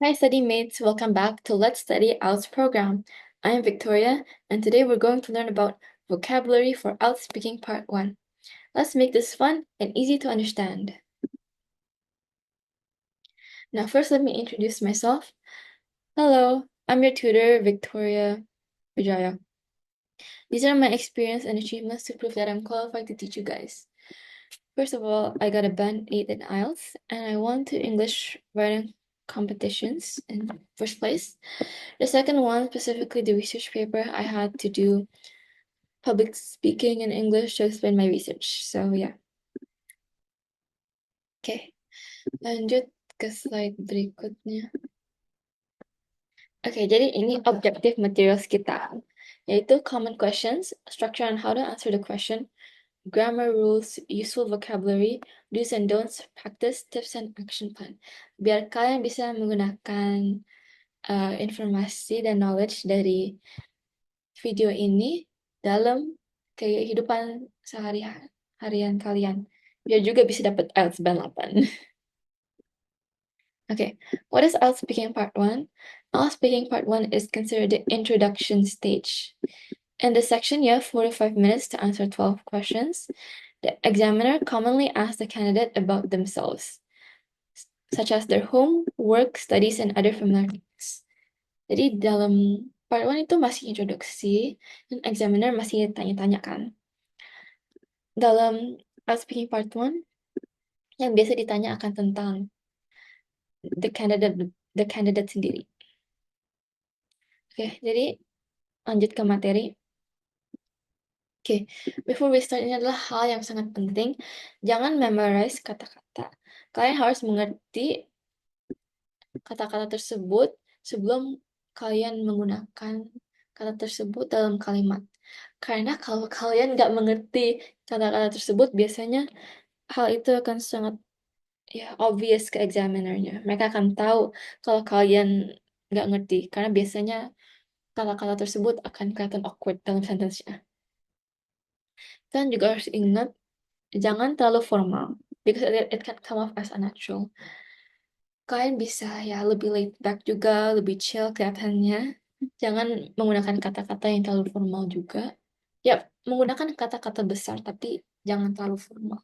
Hi, study mates. Welcome back to Let's Study IELTS program. I am Victoria, and today we're going to learn about vocabulary for IELTS speaking part 1. Let's make this fun and easy to understand. Now, first, let me introduce myself. Hello, I'm your tutor, Victoria Vijaya. These are my experience and achievements to prove that I'm qualified to teach you guys. First of all, I got a band 8 in IELTS, and I won 2 English writing competitions in first place. The second one, specifically the research paper, I had to do public speaking in English to explain my research. So yeah. Oke, lanjut ke slide berikutnya. Oke, jadi ini objective materials kita, yaitu common questions, structure on how to answer the question, grammar rules, useful vocabulary, do's and don'ts, practice, tips, and action plan. Biar kalian bisa menggunakan informasi dan knowledge dari video ini dalam kehidupan sehari-harian kalian. Biar juga bisa dapat IELTS band 8. Okay, what is IELTS speaking part 1? IELTS speaking part 1 is considered the introduction stage. In this section, you have 45 minutes to answer 12 questions. The examiner commonly asks the candidate about themselves, such as their home, work, studies, and other familiar things. Jadi dalam part 1 itu masih introduksi, dan examiner masih tanya-tanya kan. Dalam IELTS speaking part 1, yang biasa ditanya akan tentang the candidate sendiri. Oke, jadi lanjut ke materi. Oke, before we start, ini adalah hal yang sangat penting. Jangan memorize kata-kata. Kalian harus mengerti kata-kata tersebut sebelum kalian menggunakan kata tersebut dalam kalimat. Karena kalau kalian nggak mengerti kata-kata tersebut, biasanya hal itu akan sangat obvious ke examinernya. Mereka akan tahu kalau kalian nggak ngerti, karena biasanya kata-kata tersebut akan kelihatan awkward dalam sentence-nya. Kalian juga harus ingat, jangan terlalu formal, because it can come off as unnatural. Kalian bisa lebih laid back juga, lebih chill kelihatannya. Jangan menggunakan kata-kata yang terlalu formal juga. Ya, menggunakan kata-kata besar, tapi jangan terlalu formal.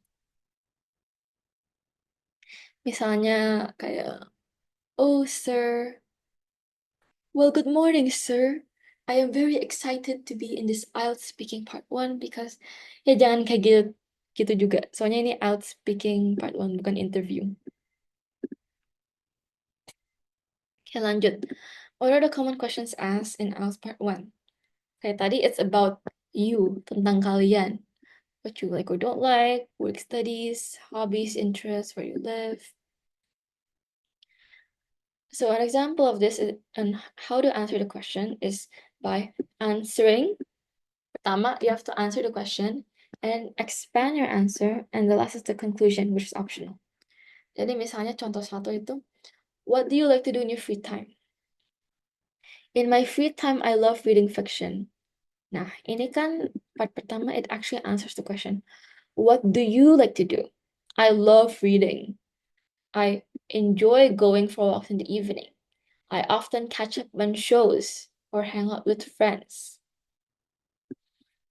Misalnya kayak, oh sir, well, good morning, sir. I am very excited to be in this IELTS speaking part 1 because jangan kayak gitu juga. Soalnya ini IELTS speaking part 1, bukan interview. Oke, lanjut. What are the common questions asked in IELTS part 1? Kayak tadi, it's about you, tentang kalian. What you like or don't like, work, studies, hobbies, interests, where you live. So an example of this is on how to answer the question is by answering. Pertama, you have to answer the question and expand your answer, and the last is the conclusion, which is optional. Jadi misalnya contoh satu itu, what do you like to do in your free time? In my free time, I love reading fiction. Nah, ini kan part pertama, it actually answers the question. What do you like to do? I love reading. I enjoy going for walks in the evening. I often catch up on shows or hang out with friends.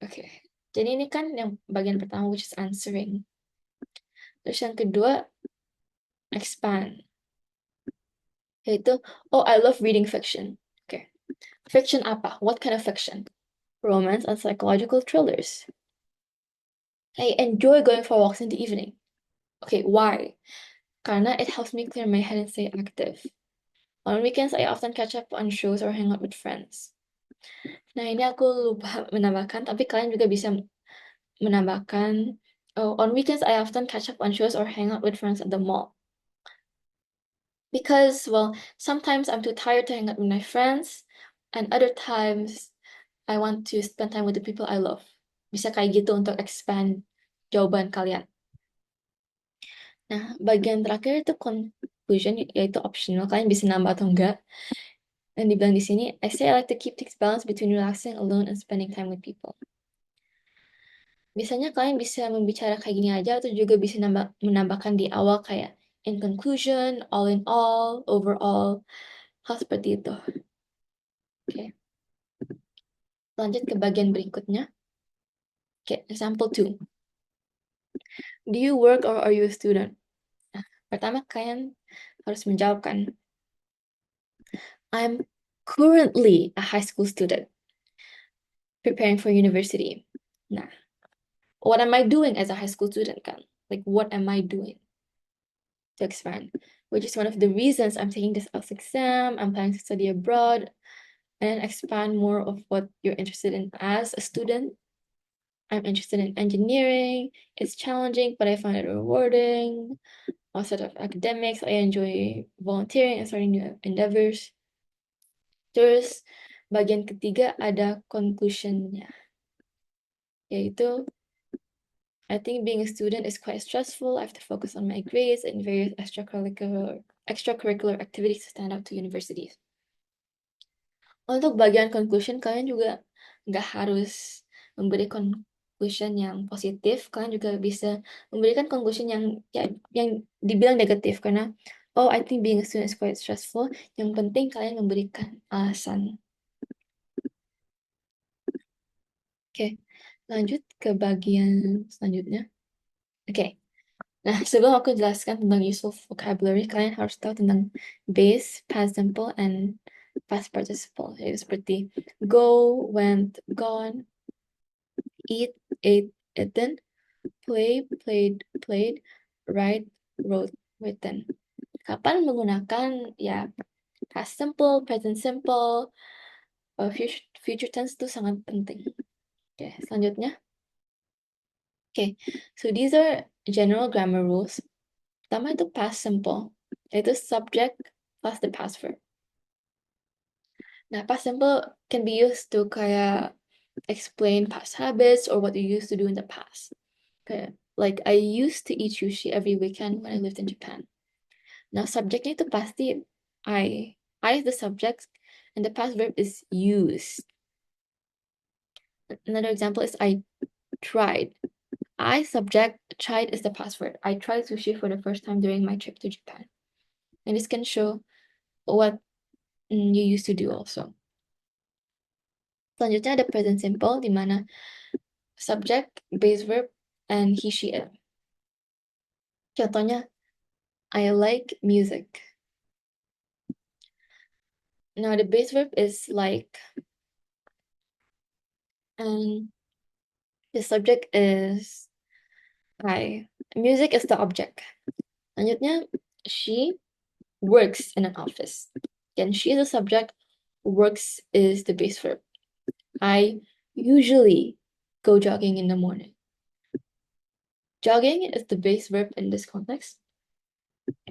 Okay. Jadi ini kan yang bagian pertama, which is answering. Terus yang kedua, expand. Yaitu, oh, I love reading fiction. Okay. Fiction apa? What kind of fiction? Romance and psychological thrillers. I enjoy going for walks in the evening. Okay, why? Karena it helps me clear my head and stay active. On weekends, I often catch up on shows or hang out with friends. Nah, ini aku lupa menambahkan, tapi kalian juga bisa menambahkan, oh, on weekends, I often catch up on shows or hang out with friends at the mall. Because, well, sometimes I'm too tired to hang out with my friends, and other times, I want to spend time with the people I love. Bisa kayak gitu untuk expand jawaban kalian. Nah, bagian terakhir itu conclusion, yaitu optional. Kalian bisa nambah atau enggak. Dan dibilang di sini, I say I like to keep things balanced between relaxing alone and spending time with people. Biasanya kalian bisa membicara kayak gini aja, atau juga bisa menambahkan di awal kayak, in conclusion, all in all, overall. Hal seperti itu. Oke. Lanjut ke bagian berikutnya. Oke, example 2. Do you work or are you a student? Nah, pertama kalian harus menjawabkan. I'm currently a high school student preparing for university. Nah, what am I doing as a high school student kan? Like, what am I doing to expand? Which is one of the reasons I'm taking this IELTS exam. I'm planning to study abroad and expand more of what you're interested in as a student. I'm interested in engineering. It's challenging, but I find it rewarding. Outside of academics, I enjoy volunteering and starting new endeavors. Terus, bagian ketiga ada conclusionnya, yaitu I think being a student is quite stressful. I have to focus on my grades and various extracurricular activities to stand out to universities. Untuk bagian conclusion, kalian juga nggak harus memberi conclusion yang positif. Kalian juga bisa memberikan conclusion yang dibilang negatif. Karena, oh, I think being a student is quite stressful. Yang penting kalian memberikan alasan. Oke, lanjut ke bagian selanjutnya. Oke. Nah, sebelum aku jelaskan tentang useful vocabulary, kalian harus tahu tentang base, past simple, and past participle. Yaitu seperti go, went, gone, eat, ate, eaten, play, played, played, write, wrote, written. Kapan menggunakan ya past simple, present simple, future tense itu sangat penting. Oke, selanjutnya. Okay, so these are general grammar rules. Pertama itu past simple, yaitu subject plus the past verb. Nah, past simple can be used to kayak explain past habits or what you used to do in the past. Kayak, like I used to eat sushi every weekend when I lived in Japan. Now, subjectnya itu pasti I. I is the subject, and the past verb is used. Another example is I tried. I subject, tried is the past verb. I tried sushi for the first time during my trip to Japan. And this can show what you used to do also. Selanjutnya ada present simple, di mana subject, base verb, and he, she, it. Contohnya, I like music. Now the base verb is like, and the subject is I. Music is the object. Selanjutnya, she works in an office. Again, she is the subject, works is the base verb. I usually go jogging in the morning. Jogging is the base verb in this context.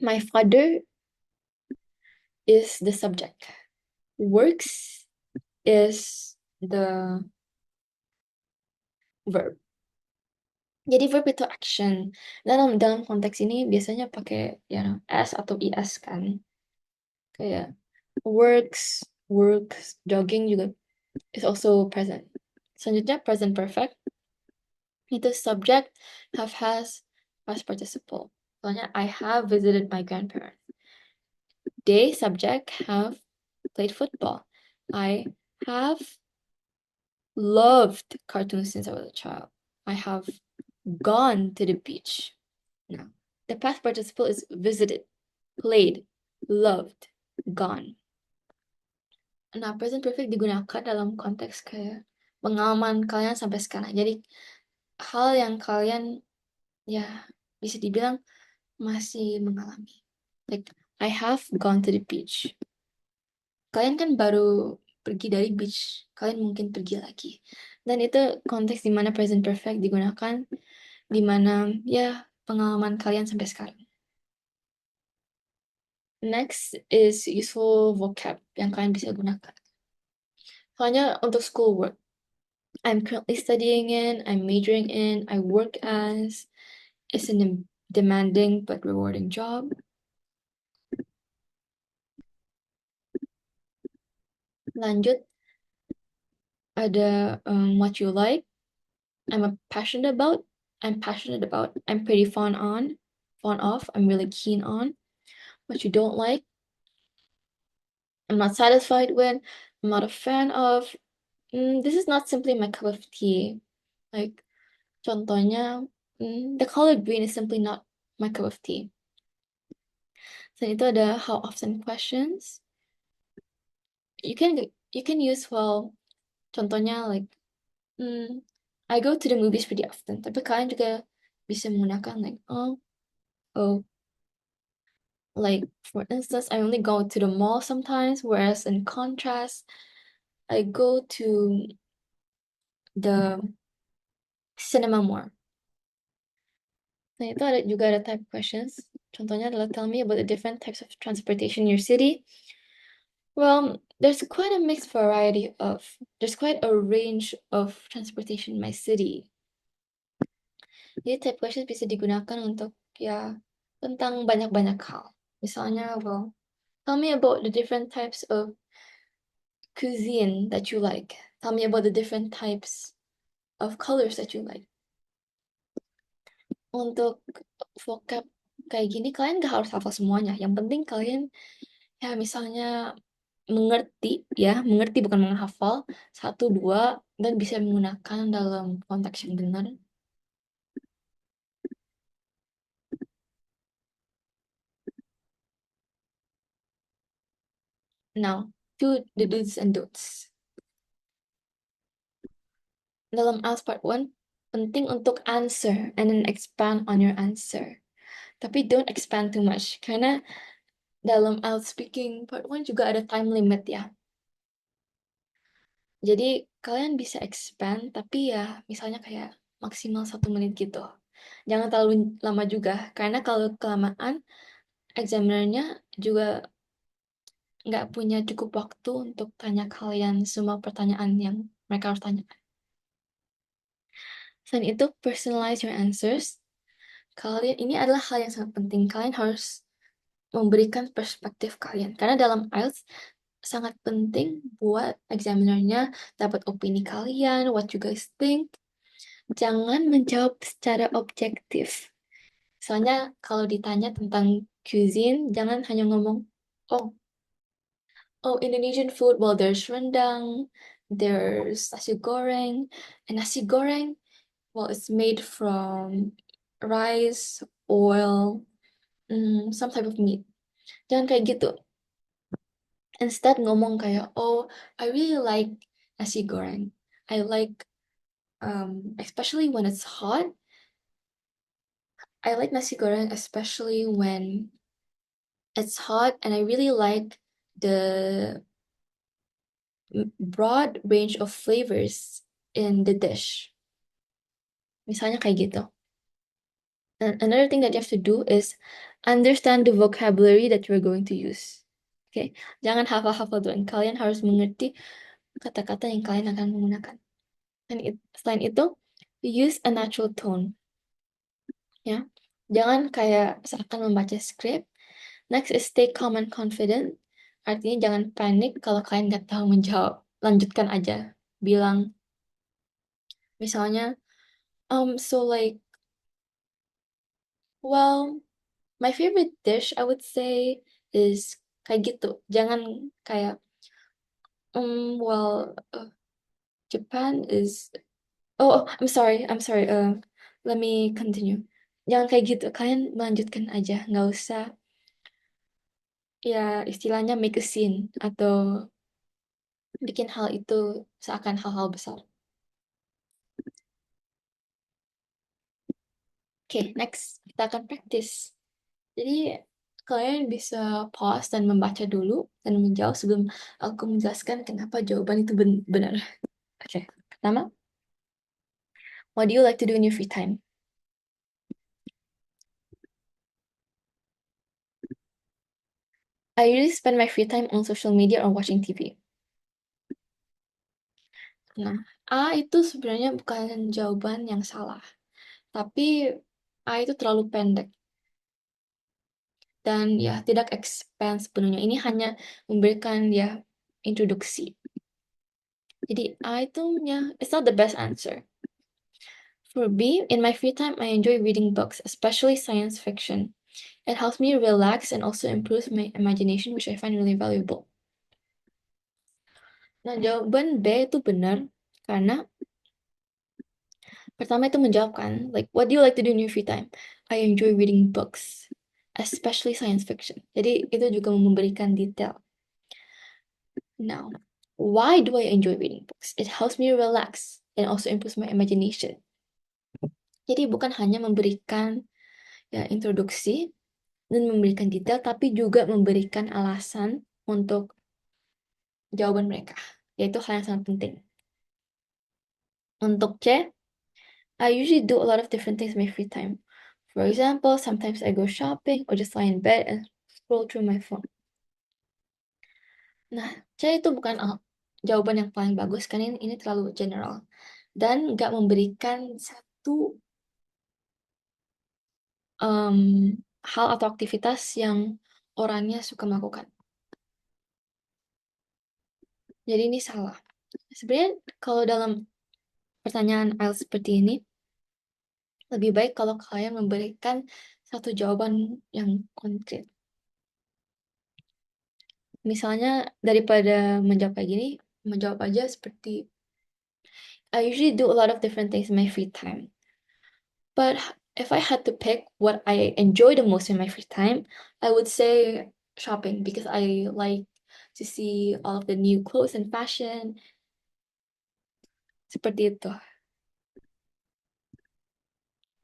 My father is the subject. Works is the verb. Jadi verb itu action. Dalam konteks ini biasanya pakai s atau is kan. Kayak works, jogging juga is also present. Selanjutnya present perfect. Itu subject, have, has, past participle. Soalnya I have visited my grandparents. They, subject, have played football. I have loved cartoons since I was a child. I have gone to the beach. Now, the past participle is visited, played, loved, gone. Nah, present perfect digunakan dalam konteks kayak pengalaman kalian sampai sekarang. Jadi, hal yang kalian bisa dibilang masih mengalami. Like, I have gone to the beach. Kalian kan baru pergi dari beach, kalian mungkin pergi lagi. Dan itu konteks di mana present perfect digunakan, di mana pengalaman kalian sampai sekarang. Next is useful vocab yang kalian bisa gunakan. Soalnya untuk schoolwork, I'm currently studying in, I'm majoring in, I work as, it's a demanding but rewarding job. Lanjut, ada what you like, I'm passionate about, I'm pretty fond on, fond of, I'm really keen on. What you don't like, I'm not satisfied with, I'm not a fan of. This is not simply my cup of tea. Like, contohnya, the color green is simply not my cup of tea. Selain itu ada how often questions. You can use, well, contohnya like, I go to the movies pretty often. Tapi kalian juga bisa menggunakan like, oh, like for instance, I only go to the mall sometimes, whereas in contrast, I go to the cinema more. Nah, itu juga ada type questions. Contohnya adalah tell me about the different types of transportation in your city. Well, there's quite a range of transportation in my city. Jadi type questions bisa digunakan untuk ya tentang banyak-banyak hal. Misalnya, well, tell me about the different types of cuisine that you like. Tell me about the different types of colors that you like. Untuk vocab kayak gini, kalian gak harus hafal semuanya. Yang penting kalian ya misalnya mengerti bukan menghafal, 1, 2, dan bisa menggunakan dalam konteks yang benar. Now, to the do's and don'ts. Dalam IELTS Part 1, penting untuk answer and then expand on your answer. Tapi don't expand too much, karena dalam IELTS Speaking Part 1 juga ada time limit ya. Jadi kalian bisa expand, tapi ya misalnya kayak maksimal 1 menit gitu. Jangan terlalu lama juga, karena kalau kelamaan, examinernya juga nggak punya cukup waktu untuk tanya kalian semua pertanyaan yang mereka harus tanyakan. Selain itu, personalize your answers. Ini adalah hal yang sangat penting. Kalian harus memberikan perspektif kalian. Karena dalam IELTS, sangat penting buat examinernya dapat opini kalian, what you guys think. Jangan menjawab secara objektif. Soalnya kalau ditanya tentang cuisine, jangan hanya ngomong, oh, Indonesian food, well, there's rendang, there's nasi goreng, and nasi goreng, well, it's made from rice, oil, some type of meat. Jangan kayak gitu. Instead ngomong kayak, oh, I really like nasi goreng. I like, especially when it's hot, I like nasi goreng, especially when it's hot, and I really like the broad range of flavors in the dish. Misalnya kayak gitu. And another thing that you have to do is understand the vocabulary that you're going to use. Okay, jangan hafal-hafal doang. Kalian harus mengerti kata-kata yang kalian akan menggunakan. Dan selain itu, use a natural tone. Ya, jangan kayak seakan membaca skrip. Next is stay calm and confident. Artinya jangan panik kalau kalian nggak tahu menjawab. Lanjutkan aja. Bilang, misalnya, so like, well, my favorite dish, I would say, is kayak gitu. Jangan kayak, well, Japan is, I'm sorry, let me continue. Jangan kayak gitu, kalian melanjutkan aja, nggak usah, ya istilahnya make a scene, atau bikin hal itu seakan hal-hal besar. Oke, next, kita akan practice. Jadi, kalian bisa pause dan membaca dulu, dan menjawab sebelum aku menjelaskan kenapa jawaban itu benar. Oke, pertama, what do you like to do in your free time? I usually spend my free time on social media or watching TV. Nah, A itu sebenarnya bukan jawaban yang salah, tapi A itu terlalu pendek dan ya tidak expand sepenuhnya. Ini hanya memberikan ya introduksi. Jadi A itu ya it's not the best answer. For B, in my free time, I enjoy reading books, especially science fiction. It helps me relax and also improves my imagination, which I find really valuable. Nah, jawaban B itu benar, karena pertama itu menjawabkan, like, what do you like to do in your free time? I enjoy reading books, especially science fiction. Jadi, itu juga memberikan detail. Now, why do I enjoy reading books? It helps me relax and also improves my imagination. Jadi, bukan hanya memberikan ya introduksi dan memberikan detail, tapi juga memberikan alasan untuk jawaban mereka, yaitu hal yang sangat penting. Untuk C, I usually do a lot of different things in my free time. For example, sometimes I go shopping or just lie in bed and scroll through my phone. Nah, C itu bukan jawaban yang paling bagus, karena ini terlalu general. Dan nggak memberikan satu hal atau aktivitas yang orangnya suka melakukan. Jadi ini salah. Sebenarnya kalau dalam pertanyaan IELTS seperti ini, lebih baik kalau kalian memberikan satu jawaban yang konkret. Misalnya daripada menjawab kayak gini, menjawab aja seperti I usually do a lot of different things in my free time. But if I had to pick what I enjoy the most in my free time, I would say shopping, because I like to see all of the new clothes and fashion. Seperti itu.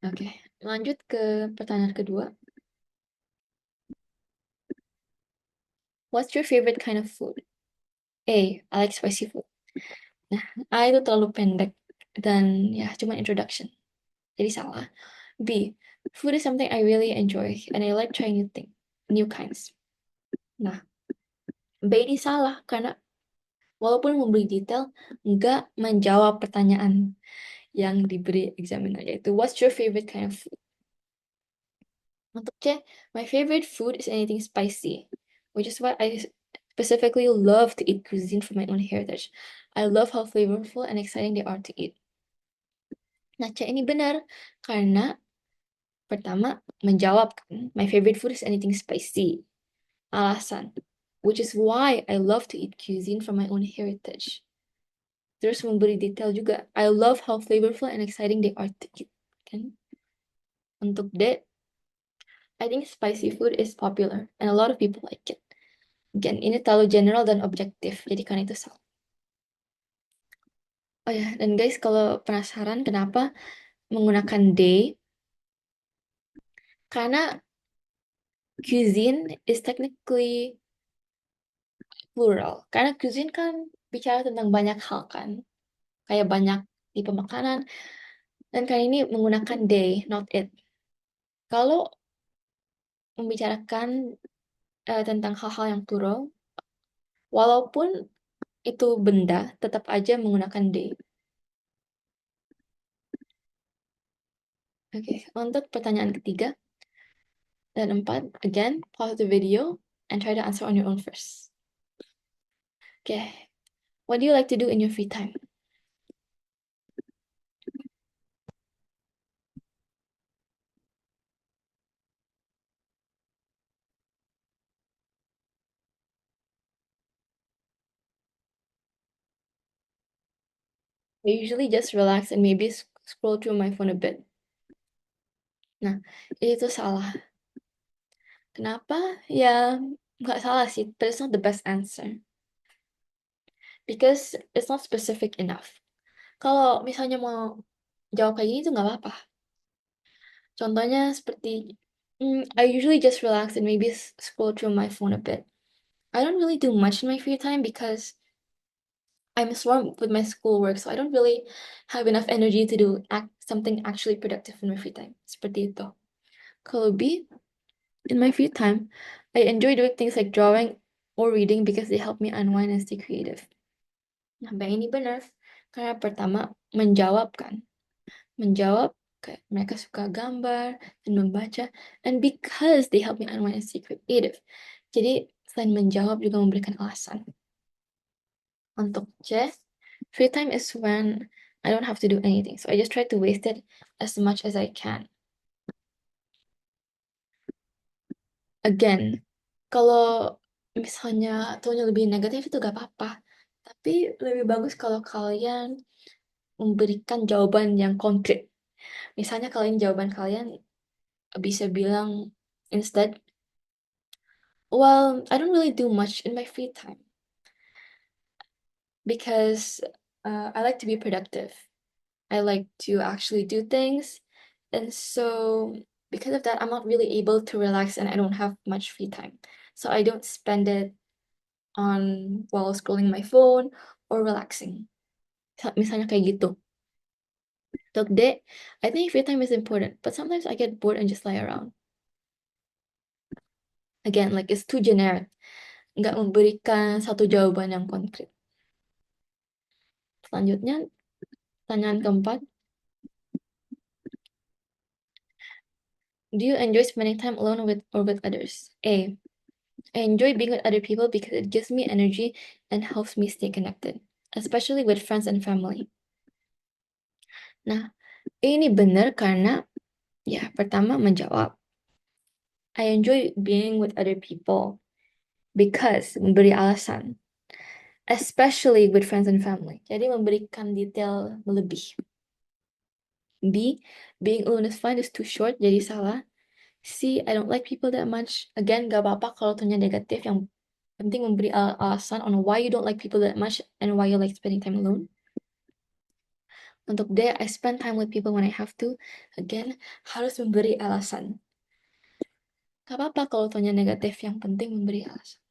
Oke, lanjut ke pertanyaan kedua. What's your favorite kind of food? A, I like spicy food. Nah, A itu terlalu pendek dan ya cuma introduction. Jadi salah. B, food is something I really enjoy and I like trying new kinds. Nah, B ini salah karena walaupun memberi detail, nggak menjawab pertanyaan yang diberi examiner, yaitu what's your favorite kind of food? Untuk C, my favorite food is anything spicy, which is why I specifically love to eat cuisine from my own heritage. I love how flavorful and exciting they are to eat. Nah, C ini benar karena pertama menjawab kan, my favorite food is anything spicy. Alasan, which is why I love to eat cuisine from my own heritage. Terus memberi detail juga, I love how flavorful and exciting they are to eat. Kan? Untuk D, I think spicy food is popular and a lot of people like it. Again, ini terlalu general dan objektif, jadi karena itu salah. Oh ya, dan guys, kalau penasaran kenapa menggunakan they, karena cuisine is technically plural. Karena cuisine kan bicara tentang banyak hal kan, kayak banyak tipe makanan, dan kali ini menggunakan they, not it. Kalau membicarakan tentang hal-hal yang plural, walaupun itu benda, tetap aja menggunakan they. Oke, untuk pertanyaan ketiga dan 4, again, pause the video and try to answer on your own first. Okay, what do you like to do in your free time? I usually just relax and maybe scroll through my phone a bit. Nah, itu salah. Kenapa? Ya, nggak salah sih, but it's not the best answer. Because it's not specific enough. Kalau misalnya mau jawab kayak gini tuh nggak apa-apa. Contohnya seperti, I usually just relax and maybe scroll through my phone a bit. I don't really do much in my free time because I'm swamped with my schoolwork, so I don't really have enough energy to do something actually productive in my free time. Seperti itu. Kalau B, in my free time, I enjoy doing things like drawing or reading because they help me unwind and stay creative. Nah, B ini benar. Karena pertama, menjawab kan. Menjawab, kayak mereka suka gambar dan membaca, and because they help me unwind and stay creative. Jadi, selain menjawab juga memberikan alasan. Untuk C, free time is when I don't have to do anything. So I just try to waste it as much as I can. Again, kalau misalnya tone lebih negatif itu gak apa-apa. Tapi lebih bagus kalau kalian memberikan jawaban yang konkret. Misalnya jawaban kalian bisa bilang instead, well, I don't really do much in my free time because I like to be productive. I like to actually do things. And so because of that, I'm not really able to relax and I don't have much free time. So I don't spend it on while scrolling my phone or relaxing. Misalnya kayak gitu. Untuk D, I think free time is important, but sometimes I get bored and just lie around. Again, like it's too generic. Nggak memberikan satu jawaban yang konkret. Selanjutnya, pertanyaan keempat. Do you enjoy spending time alone or with others? A. I enjoy being with other people because it gives me energy and helps me stay connected, especially with friends and family. Nah, ini benar karena ya pertama menjawab. I enjoy being with other people because memberi alasan, especially with friends and family. Jadi memberikan detail lebih. B, being alone is fine is too short, jadi salah. C, I don't like people that much. Again, gak apa-apa kalau ternyata negatif. Yang penting memberi alasan on why you don't like people that much and why you like spending time alone. Untuk D, I spend time with people when I have to. Again, harus memberi alasan. Gak apa-apa kalau tanya negatif, yang penting memberi alasan.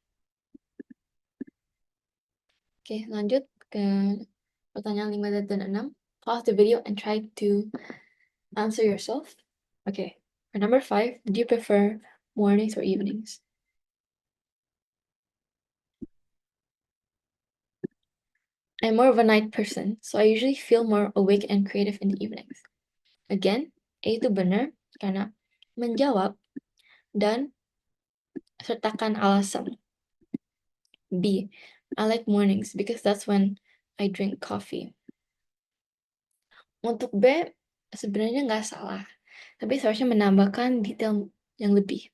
Oke, lanjut ke pertanyaan 5 dan 6. Pause the video and try to answer yourself. Okay, for number 5, do you prefer mornings or evenings? I'm more of a night person, so I usually feel more awake and creative in the evenings. Again, A itu benar karena menjawab dan sertakan alasan. B, I like mornings because that's when I drink coffee. Untuk B, sebenarnya nggak salah, tapi seharusnya menambahkan detail yang lebih.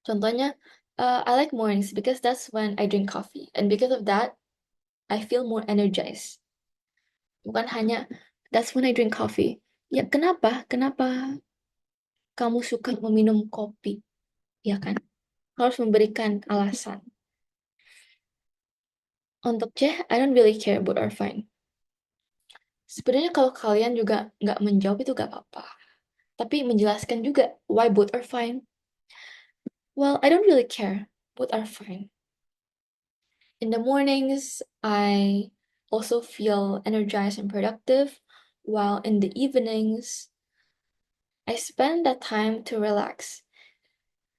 Contohnya, I like mornings because that's when I drink coffee, and because of that, I feel more energized. Bukan hanya, that's when I drink coffee. Ya, kenapa? Kenapa kamu suka meminum kopi? Ya kan? Harus memberikan alasan. Untuk C, I don't really care, both are fine. Sebenarnya kalau kalian juga nggak menjawab itu nggak apa-apa. Tapi menjelaskan juga why both are fine. Well, I don't really care. Both are fine. In the mornings, I also feel energized and productive, while in the evenings, I spend that time to relax.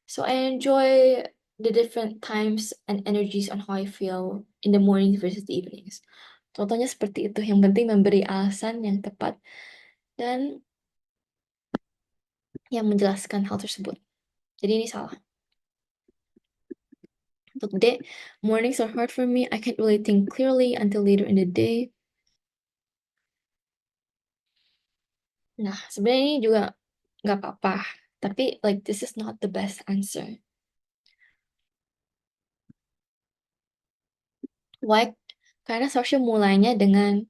So I enjoy the different times and energies on how I feel in the mornings versus the evenings. Contohnya seperti itu. Yang penting memberi alasan yang tepat dan yang menjelaskan hal tersebut. Jadi ini salah. Untuk D, mornings are hard for me. I can't really think clearly until later in the day. Nah, sebenarnya ini juga nggak apa-apa. Tapi, like, this is not the best answer. Why? Karena seharusnya mulainya dengan,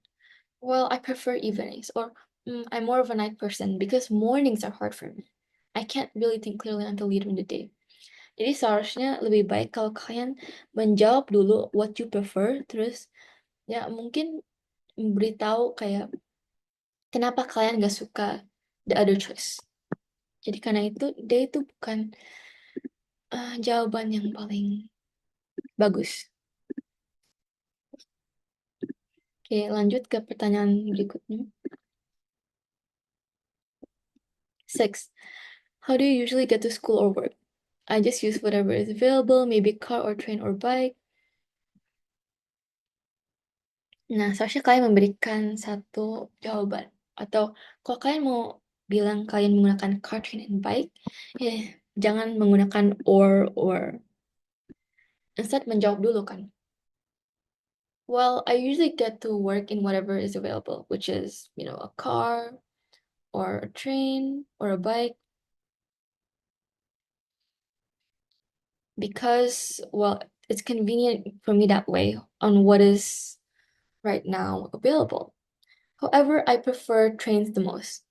well, I prefer evenings. Or, I'm more of a night person because mornings are hard for me. I can't really think clearly until later in the day. Jadi seharusnya lebih baik kalau kalian menjawab dulu what you prefer. Terus, ya mungkin memberitahu kayak, kenapa kalian gak suka the other choice. Jadi karena itu, dia itu bukan jawaban yang paling bagus. Oke, lanjut ke pertanyaan berikutnya. 6. How do you usually get to school or work? I just use whatever is available, maybe car or train or bike. Nah, seharusnya kalian memberikan satu jawaban. Atau kalau kalian mau bilang kalian menggunakan car, train, and bike, jangan menggunakan or. Instead menjawab dulu kan. Well, I usually get to work in whatever is available, which is, a car or a train or a bike, because, well, it's convenient for me that way on what is right now available. However, I prefer trains the most.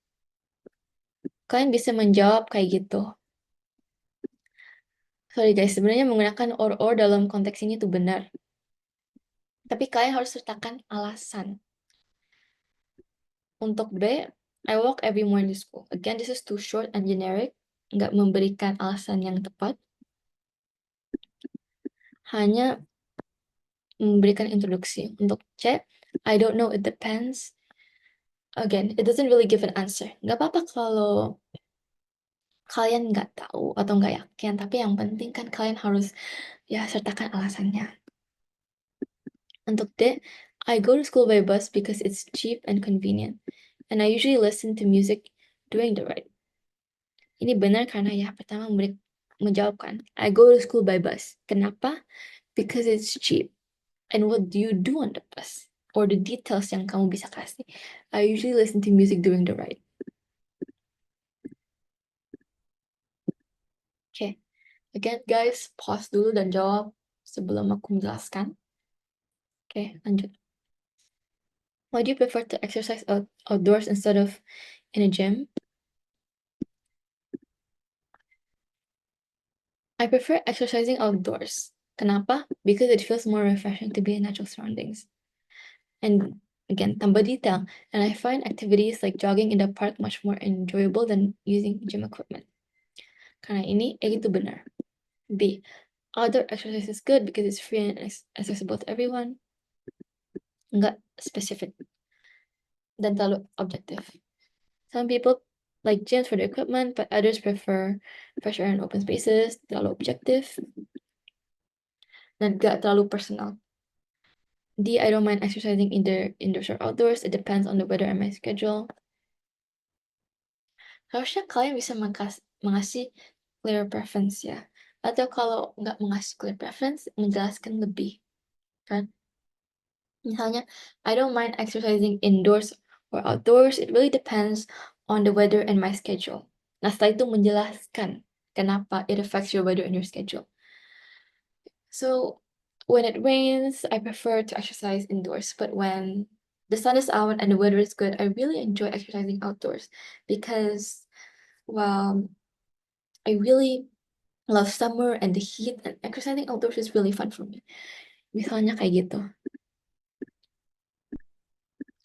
Kalian bisa menjawab kayak gitu. Sorry guys, sebenarnya menggunakan or dalam konteks ini tuh benar. Tapi kalian harus sertakan alasan. Untuk B, I walk every morning to school. Again, this is too short and generic. Nggak memberikan alasan yang tepat. Hanya memberikan introduksi. Untuk C, I don't know, it depends. Again, it doesn't really give an answer. Nggak apa-apa kalau kalian nggak tahu atau nggak yakin, tapi yang penting kan kalian harus ya sertakan alasannya. Untuk D, I go to school by bus because it's cheap and convenient, and I usually listen to music during the ride. Ini benar karena ya pertama menjawabkan, I go to school by bus. Kenapa? Because it's cheap. And what do you do on the bus? Or the details yang kamu bisa kasih. I usually listen to music during the ride. Okay. Again, guys, pause dulu dan jawab sebelum aku menjelaskan. Okay, lanjut. Why do you prefer to exercise outdoors instead of in a gym? I prefer exercising outdoors. Kenapa? Because it feels more refreshing to be in natural surroundings. And again, tambah detail. And I find activities like jogging in the park much more enjoyable than using gym equipment. Karena ini, itu benar. B, outdoor exercise is good because it's free and accessible to everyone. Enggak specific dan terlalu objektif. Some people like gyms for the equipment, but others prefer fresh air and open spaces. Terlalu objektif dan gak terlalu personal. D, I don't mind exercising either indoors or outdoors. It depends on the weather and my schedule. Harusnya kalian bisa mengasih clear preference ya. Atau kalau nggak mengasih clear preference, menjelaskan lebih. Kan? Misalnya, I don't mind exercising indoors or outdoors. It really depends on the weather and my schedule. Nah, setelah itu menjelaskan kenapa it affects your weather and your schedule. So, when it rains, I prefer to exercise indoors. But when the sun is out and the weather is good, I really enjoy exercising outdoors because, well, I really love summer and the heat, and exercising outdoors is really fun for me. Misalnya kayak gitu.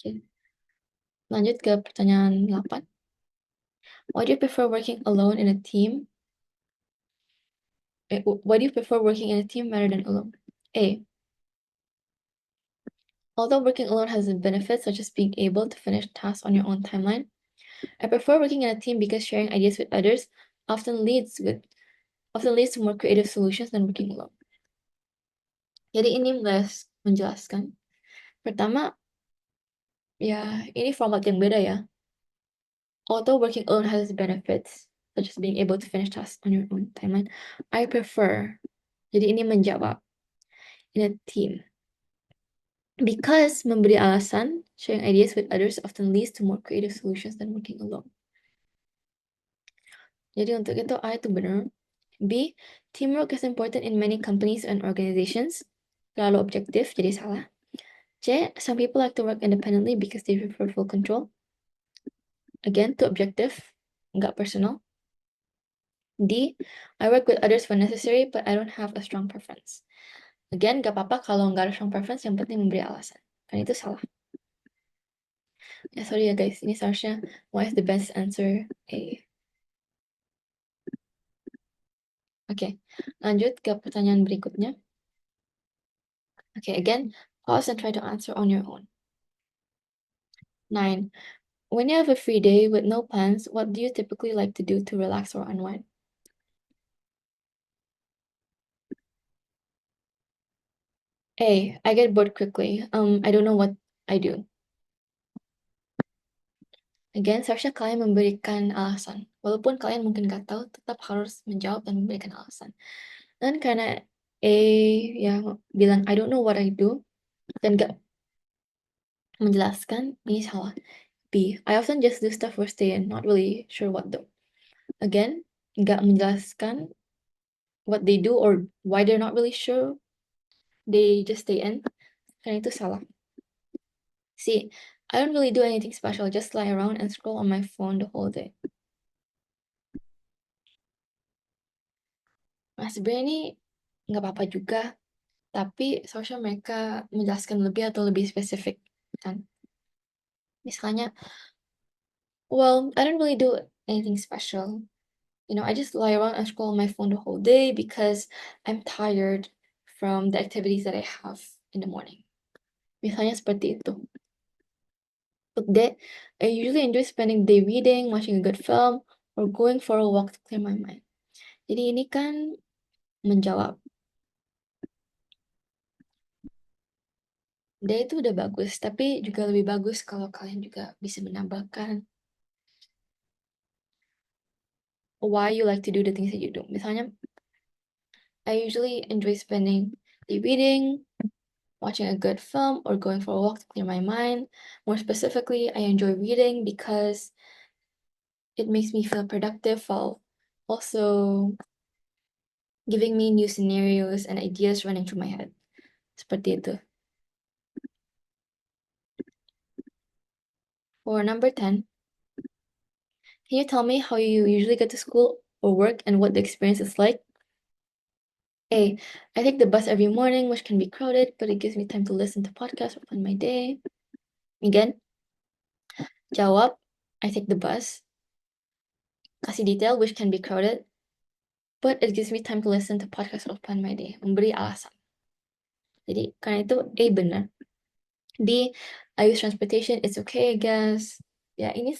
Oke. Lanjut ke pertanyaan 8. Why do you prefer working alone in a team? Why do you prefer working in a team rather than alone? A. Although working alone has benefits such as being able to finish tasks on your own timeline, I prefer working in a team because sharing ideas with others often leads to more creative solutions than working alone. Jadi ini menjelaskan. Pertama, ya ini format yang beda ya. Although working alone has benefits, such as being able to finish tasks on your own timeline, I prefer, jadi ini menjawab, in a team. Because memberi alasan, sharing ideas with others often leads to more creative solutions than working alone. Jadi untuk itu A itu benar. B, teamwork is important in many companies and organizations. Terlalu objektif, jadi salah. C, some people like to work independently because they prefer full control. Again, too objective, nggak personal. D, I work with others when necessary, but I don't have a strong preference. Again, gak apa-apa kalau nggak ada strong preference, yang penting memberi alasan. Kan itu salah. Ya, sorry ya guys, ini seharusnya why is the best answer A. Oke, lanjut ke pertanyaan berikutnya. Okay, again, pause and try to answer on your own. 9. When you have a free day with no plans, what do you typically like to do to relax or unwind? A, I get bored quickly. I don't know what I do. Again, seharusnya kalian memberikan alasan. Walaupun kalian mungkin nggak tahu, tetap harus menjawab dan memberikan alasan. Dan karena A ya bilang I don't know what I do, dan gak menjelaskan, ini salah. B. I often just do stuff or stay in, not really sure what though. Again, gak menjelaskan what they do or why they're not really sure. They just stay in. Karena itu salah. C. I don't really do anything special, just lie around and scroll on my phone the whole day. Nah, sebenarnya ini nggak apa-apa juga, tapi seharusnya mereka menjelaskan lebih atau lebih spesifik, kan? Misalnya, well, I don't really do anything special. I just lie around and scroll on my phone the whole day because I'm tired from the activities that I have in the morning. Misalnya seperti itu. But D, I usually enjoy spending the day reading, watching a good film, or going for a walk to clear my mind. Jadi ini kan menjawab. D itu udah bagus, tapi juga lebih bagus kalau kalian juga bisa menambahkan why you like to do the things that you do. Misalnya, I usually enjoy spending the reading, watching a good film, or going for a walk to clear my mind. More specifically, I enjoy reading because it makes me feel productive while also giving me new scenarios and ideas running through my head. Seperti itu. For number 10, can you tell me how you usually get to school or work and what the experience is like? A. I take the bus every morning, which can be crowded, but it gives me time to listen to podcasts or plan my day. Again, jawab, I take the bus. Kasih detail, which can be crowded, but it gives me time to listen to podcasts or plan my day. Memberi alasan. Jadi, karena itu A benar. B, I use transportation, it's okay, I guess. Ya, ini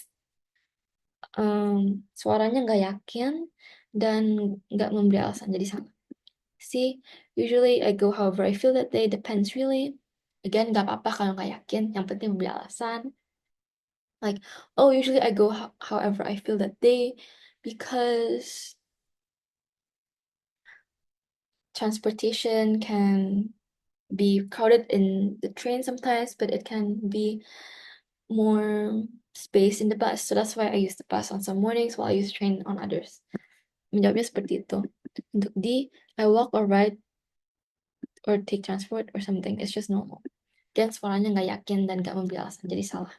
suaranya nggak yakin dan nggak memberi alasan, jadi salah. C, usually I go however I feel that day, depends really. Again, nggak apa-apa kalau nggak yakin, yang penting memberi alasan. Like, oh, usually I go however I feel that day because transportation can be crowded in the train sometimes, but it can be more space in the bus. So that's why I use the bus on some mornings while I use train on others. Menjawabnya seperti itu. Untuk D, I walk or ride or take transport or something. It's just normal. Dan suaranya nggak yakin dan nggak memberi alasan, jadi salah.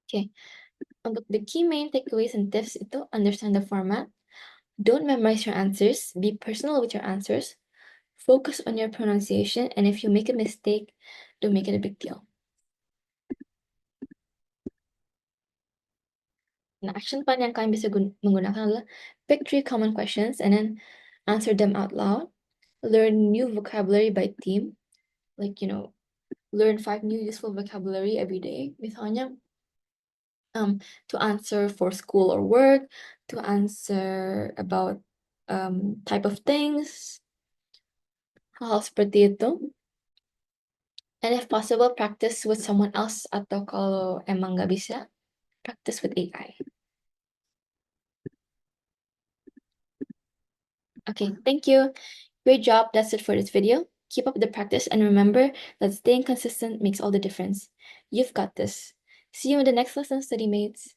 Okay. Untuk the key main takeaways and tips itu understand the format. Don't memorize your answers. Be personal with your answers. Focus on your pronunciation. And if you make a mistake, don't make it a big deal. Nah, action plan yang kalian bisa menggunakan adalah pick 3 common questions and then answer them out loud. Learn new vocabulary by theme. Like, learn 5 new useful vocabulary every day. Misalnya, to answer for school or work, to answer about type of things, hal-hal seperti itu. And if possible, practice with someone else atau kalau emang nggak bisa, practice with AI. Okay, thank you. Great job. That's it for this video. Keep up the practice and remember that staying consistent makes all the difference. You've got this. See you in the next lesson, study mates.